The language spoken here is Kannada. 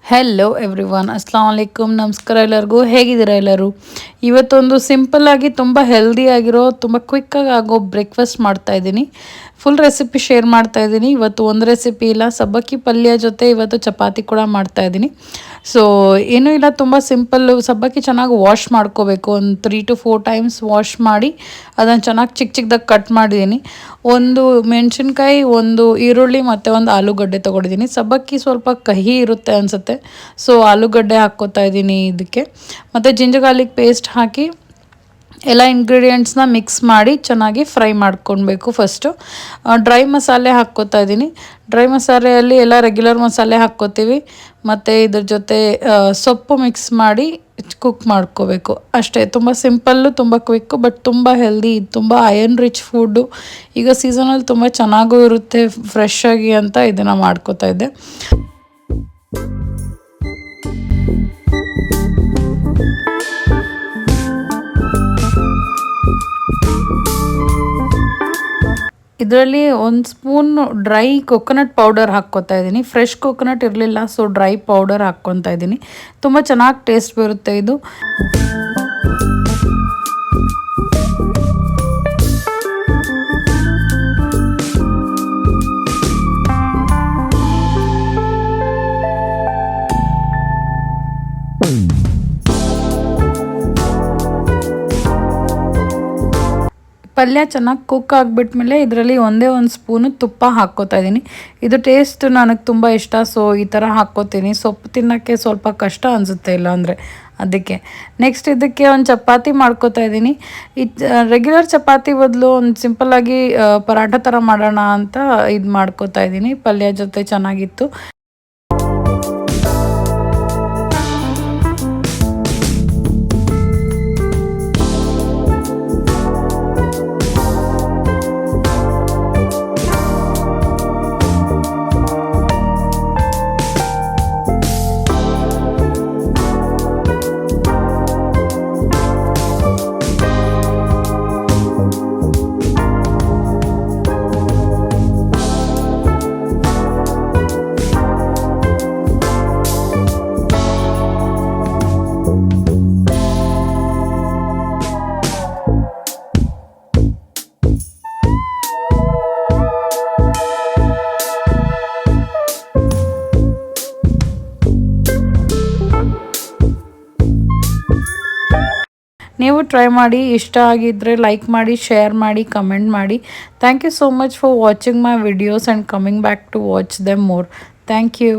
Hello everyone, Assam ವಲೈಕುಮ್. ನಮಸ್ಕಾರ ಎಲ್ಲರಿಗೂ. ಹೇಗಿದ್ದೀರಾ ಎಲ್ಲರೂ? ಇವತ್ತೊಂದು ಸಿಂಪಲ್ಲಾಗಿ ತುಂಬ ಹೆಲ್ದಿಯಾಗಿರೋ ತುಂಬ ಕ್ವಿಕ್ಕಾಗಿ ಆಗೋ ಬ್ರೇಕ್ಫಾಸ್ಟ್ ಮಾಡ್ತಾಯಿದ್ದೀನಿ. ಫುಲ್ ರೆಸಿಪಿ ಶೇರ್ ಮಾಡ್ತಾಯಿದ್ದೀನಿ. ಇವತ್ತು ಒಂದು ರೆಸಿಪಿ ಇಲ್ಲ, ಸಬ್ಬಕ್ಕಿ ಪಲ್ಯ ಜೊತೆ ಇವತ್ತು ಚಪಾತಿ ಕೂಡ ಮಾಡ್ತಾಯಿದ್ದೀನಿ. ಸೊ ಏನೂ ಇಲ್ಲ, ತುಂಬ ಸಿಂಪಲ್ಲು. ಸಬ್ಬಕ್ಕಿ ಚೆನ್ನಾಗಿ ವಾಶ್ ಮಾಡ್ಕೋಬೇಕು. ಒಂದು 3 to 4 ಟೈಮ್ಸ್ ವಾಶ್ ಮಾಡಿ ಅದನ್ನು ಚೆನ್ನಾಗಿ ಚಿಕ್ಕ ಚಿಕ್ಕದಾಗಿ ಕಟ್ ಮಾಡಿದ್ದೀನಿ. ಒಂದು ಮೆಣಸಿನ್ಕಾಯಿ, ಒಂದು ಈರುಳ್ಳಿ ಮತ್ತು ಒಂದು ಆಲೂಗಡ್ಡೆ ತೊಗೊಂಡಿದ್ದೀನಿ. ಸಬ್ಬಕ್ಕಿ ಸ್ವಲ್ಪ ಕಹಿ ಇರುತ್ತೆ ಅನಿಸುತ್ತೆ, ಸೊ ಆಲೂಗಡ್ಡೆ ಹಾಕ್ಕೋತಾ ಇದ್ದೀನಿ ಇದಕ್ಕೆ. ಮತ್ತು ಜಿಂಜರ್ ಗಾರ್ಲಿಕ್ ಪೇಸ್ಟ್ ಹಾಕಿ ಎಲ್ಲ ಇಂಗ್ರೀಡಿಯೆಂಟ್ಸ್ನ ಮಿಕ್ಸ್ ಮಾಡಿ ಚೆನ್ನಾಗಿ ಫ್ರೈ ಮಾಡ್ಕೊಳ್ಬೇಕು. ಫಸ್ಟು ಡ್ರೈ ಮಸಾಲೆ ಹಾಕ್ಕೋತಾ ಇದ್ದೀನಿ. ಡ್ರೈ ಮಸಾಲೆಯಲ್ಲಿ ಎಲ್ಲ ರೆಗ್ಯುಲರ್ ಮಸಾಲೆ ಹಾಕ್ಕೋತೀವಿ, ಮತ್ತು ಇದ್ರ ಜೊತೆ ಸೊಪ್ಪು ಮಿಕ್ಸ್ ಮಾಡಿ ಕುಕ್ ಮಾಡ್ಕೋಬೇಕು ಅಷ್ಟೇ. ತುಂಬ ಸಿಂಪಲ್ಲು, ತುಂಬ ಕ್ವಿಕ್ಕು, ಬಟ್ ತುಂಬ ಹೆಲ್ದಿ. ತುಂಬ ಅಯರ್ನ್ ರಿಚ್ ಫುಡ್ಡು. ಈಗ ಸೀಸನಲ್ಲಿ ತುಂಬ ಚೆನ್ನಾಗೂ ಇರುತ್ತೆ ಫ್ರೆಶ್ ಆಗಿ ಅಂತ ಇದನ್ನು ಮಾಡ್ಕೋತಾ ಇದ್ದೆ. ಇದರಲ್ಲಿ ಒಂದು ಸ್ಪೂನ್ ಡ್ರೈ ಕೊಕೊನಟ್ ಪೌಡರ್ ಹಾಕ್ಕೋತಾ ಇದ್ದೀನಿ. ಫ್ರೆಶ್ ಕೊಕೊನಟ್ ಇರಲಿಲ್ಲ, ಸೊ ಡ್ರೈ ಪೌಡರ್ ಹಾಕ್ಕೊತಾ ಇದ್ದೀನಿ. ತುಂಬ ಚೆನ್ನಾಗಿ ಟೇಸ್ಟ್ ಬರುತ್ತೆ ಇದು. ಪಲ್ಯ ಚೆನ್ನಾಗಿ ಕುಕ್ ಆಗಿಬಿಟ್ಮೇಲೆ ಇದರಲ್ಲಿ ಒಂದೇ ಒಂದು ಸ್ಪೂನು ತುಪ್ಪ ಹಾಕ್ಕೋತಾ ಇದ್ದೀನಿ. ಇದು ಟೇಸ್ಟ್ ನನಗೆ ತುಂಬ ಇಷ್ಟ, ಸೊ ಈ ಥರ ಹಾಕ್ಕೋತೀನಿ. ಸೊಪ್ಪು ತಿನ್ನೋಕ್ಕೆ ಸ್ವಲ್ಪ ಕಷ್ಟ ಅನಿಸುತ್ತೆ ಇಲ್ಲಾಂದರೆ, ಅದಕ್ಕೆ. ನೆಕ್ಸ್ಟ್ ಇದಕ್ಕೆ ಒಂದು ಚಪಾತಿ ಮಾಡ್ಕೋತಾ ಇದ್ದೀನಿ. ರೆಗ್ಯುಲರ್ ಚಪಾತಿ ಬದಲು ಒಂದು ಸಿಂಪಲ್ಲಾಗಿ ಪರಾಠ ಥರ ಮಾಡೋಣ ಅಂತ ಇದು ಮಾಡ್ಕೋತಾ ಇದ್ದೀನಿ. ಪಲ್ಯ ಜೊತೆ ಚೆನ್ನಾಗಿತ್ತು. ನೀವು ಟ್ರೈ ಮಾಡಿ, ಇಷ್ಟ ಆಗಿದ್ದರೆ ಲೈಕ್ ಮಾಡಿ, ಶೇರ್ ಮಾಡಿ, ಕಮೆಂಟ್ ಮಾಡಿ. Thank you so much for watching my videos and coming back to watch them more. Thank you.